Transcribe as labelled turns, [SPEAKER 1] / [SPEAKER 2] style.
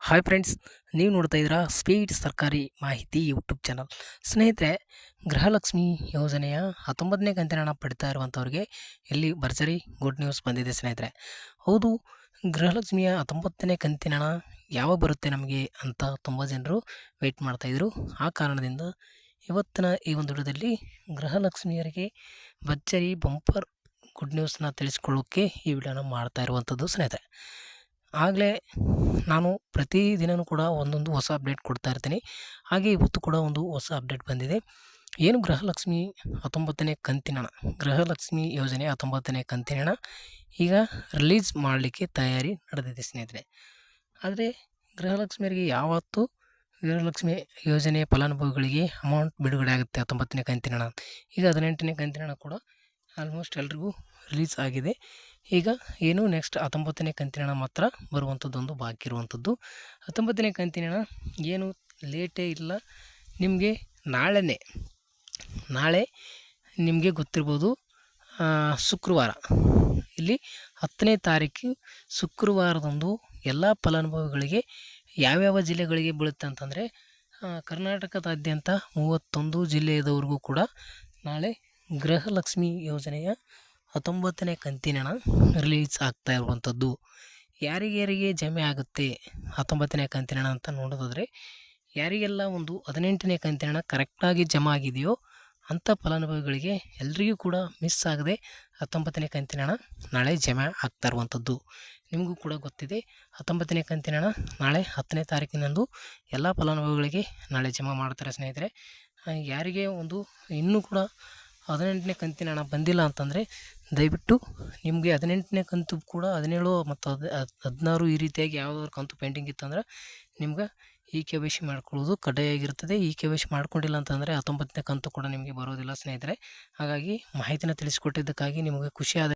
[SPEAKER 1] Hi friends, ನೀವು ನೋಡ್ತಾ ಇದ್ದೀರಾ ಸ್ಪೀಡ್ ಸರ್ಕಾರಿ ಮಾಹಿತಿ ಯೂಟ್ಯೂಬ್ ಚಾನಲ್. ಸ್ನೇಹಿತರೆ, ಗೃಹಲಕ್ಷ್ಮಿ ಯೋಜನೆಯ 19ನೇ ಕಂತಿನ ಹಣ ಪಡಿತಾ ಇರುವಂಥವ್ರಿಗೆ ಇಲ್ಲಿ ಭರ್ಜರಿ ಗುಡ್ ನ್ಯೂಸ್ ಬಂದಿದೆ ಸ್ನೇಹಿತರೆ. ಹೌದು, ಗೃಹಲಕ್ಷ್ಮಿಯ 19ನೇ ಕಂತಿನ ಹಣ ಯಾವಾಗ ಬರುತ್ತೆ ನಮಗೆ ಅಂತ ತುಂಬ ಜನರು ವೆಯ್ಟ್ ಮಾಡ್ತಾಯಿದ್ರು. ಆ ಕಾರಣದಿಂದ ಇವತ್ತಿನ ಈ ಒಂದು ವಿಡಿಯೋದಲ್ಲಿ ಗೃಹಲಕ್ಷ್ಮಿಯರಿಗೆ ಭರ್ಜರಿ ಬಂಪರ್ ಗುಡ್ ನ್ಯೂಸ್ನ ತಿಳಿಸ್ಕೊಳ್ಳೋಕ್ಕೆ ಈ ವಿಡಿಯೋನ ಮಾಡ್ತಾ ಇರುವಂಥದ್ದು ಸ್ನೇಹಿತರೆ. ಆಗಲೇ ನಾನು ಪ್ರತಿದಿನವೂ ಕೂಡ ಒಂದೊಂದು ಹೊಸ ಅಪ್ಡೇಟ್ ಕೊಡ್ತಾ ಇರ್ತೀನಿ. ಹಾಗೆ ಇವತ್ತು ಕೂಡ ಒಂದು ಹೊಸ ಅಪ್ಡೇಟ್ ಬಂದಿದೆ. ಏನು ಗೃಹಲಕ್ಷ್ಮಿ 19ನೇ ಕಂತಿನ ಹಣ, ಗೃಹಲಕ್ಷ್ಮಿ ಯೋಜನೆ 19ನೇ ಕಂತಿನ ಹಣ ಈಗ ರಿಲೀಸ್ ಮಾಡಲಿಕ್ಕೆ ತಯಾರಿ ನಡೆದಿದೆ ಸ್ನೇಹಿತರೆ. ಆದರೆ ಗೃಹಲಕ್ಷ್ಮಿಯರಿಗೆ ಯಾವತ್ತು ಗೃಹಲಕ್ಷ್ಮಿ ಯೋಜನೆ ಫಲಾನುಭವಿಗಳಿಗೆ ಅಮೌಂಟ್ ಬಿಡುಗಡೆ ಆಗುತ್ತೆ 19ನೇ ಕಂತಿನ ಹಣ. ಈಗ 18ನೇ ಕಂತಿನ ಹಣ ಕೂಡ ಆಲ್ಮೋಸ್ಟ್ ಎಲ್ರಿಗೂ ರಿಲೀಸ್ ಆಗಿದೆ. ಈಗ ಏನು ನೆಕ್ಸ್ಟ್ 19ನೇ ಕಂತಿನ ಹಣ ಮಾತ್ರ ಬರುವಂಥದ್ದೊಂದು ಬಾಕಿ ಇರುವಂಥದ್ದು. 19ನೇ ಕಂತಿನ ಹಣ ಏನು ಲೇಟೇ ಇಲ್ಲ, ನಿಮಗೆ ನಾಳೆ ನಿಮಗೆ ಗೊತ್ತಿರ್ಬೋದು, ಶುಕ್ರವಾರ ಇಲ್ಲಿ 10ನೇ ತಾರೀಕು ಶುಕ್ರವಾರದಂದು ಎಲ್ಲ ಫಲಾನುಭವಿಗಳಿಗೆ ಯಾವ್ಯಾವ ಜಿಲ್ಲೆಗಳಿಗೆ ಬೀಳುತ್ತೆ ಅಂತಂದರೆ ಕರ್ನಾಟಕದಾದ್ಯಂತ 31 ಜಿಲ್ಲೆಯದವರೆಗೂ ಕೂಡ ನಾಳೆ ಗೃಹಲಕ್ಷ್ಮಿ ಯೋಜನೆಯ 19ನೇ ಕಂತಿನ ಹಣ ರಿಲೀಸ್ ಆಗ್ತಾ ಇರುವಂಥದ್ದು. ಯಾರಿಗ್ಯಾರಿಗೆ ಜಮೆ ಆಗುತ್ತೆ 19ನೇ ಕಂತಿನ ಹಣ ಅಂತ ನೋಡೋದಾದರೆ, ಯಾರಿಗೆಲ್ಲ ಒಂದು 18ನೇ ಕಂತಿನ ಹಣ ಕರೆಕ್ಟಾಗಿ ಜಮಾ ಆಗಿದೆಯೋ ಅಂಥ ಫಲಾನುಭವಿಗಳಿಗೆ ಎಲ್ರಿಗೂ ಕೂಡ ಮಿಸ್ ಆಗದೆ 19ನೇ ಕಂತಿನ ಹಣ ನಾಳೆ ಜಮೆ ಆಗ್ತಾ ಇರುವಂಥದ್ದು. ನಿಮಗೂ ಕೂಡ ಗೊತ್ತಿದೆ, 19ನೇ ಕಂತಿನ ಹಣ ನಾಳೆ 10ನೇ ತಾರೀಕಿನಂದು ಎಲ್ಲ ಫಲಾನುಭವಿಗಳಿಗೆ ನಾಳೆ ಜಮಾ ಮಾಡ್ತಾರೆ ಸ್ನೇಹಿತರೆ. ಯಾರಿಗೆ ಒಂದು ಇನ್ನೂ ಕೂಡ 18ನೇ ಕಂತಿನ ಹಣ ಬಂದಿಲ್ಲ ಅಂತಂದರೆ ದಯವಿಟ್ಟು ನಿಮಗೆ 18ನೇ ಕಂತು ಕೂಡ 17 ಮತ್ತು 16 ಈ ರೀತಿಯಾಗಿ ಯಾವುದಾದ್ರು ಕಂತು ಪೆಂಡಿಂಗ್ ಇತ್ತಂದ್ರೆ ನಿಮ್ಗೆ KYC ಮಾಡ್ಕೊಳ್ಳೋದು ಕಡ್ಡಾಯವಾಗಿರ್ತದೆ. KYC ಮಾಡ್ಕೊಂಡಿಲ್ಲ ಅಂತಂದರೆ 19ನೇ ಕಂತು ಕೂಡ ನಿಮಗೆ ಬರೋದಿಲ್ಲ ಸ್ನೇಹಿತರೆ. ಹಾಗಾಗಿ ಮಾಹಿತಿನ ತಿಳಿಸ್ಕೊಟ್ಟಿದ್ದಕ್ಕಾಗಿ ನಿಮಗೆ ಖುಷಿ ಆದ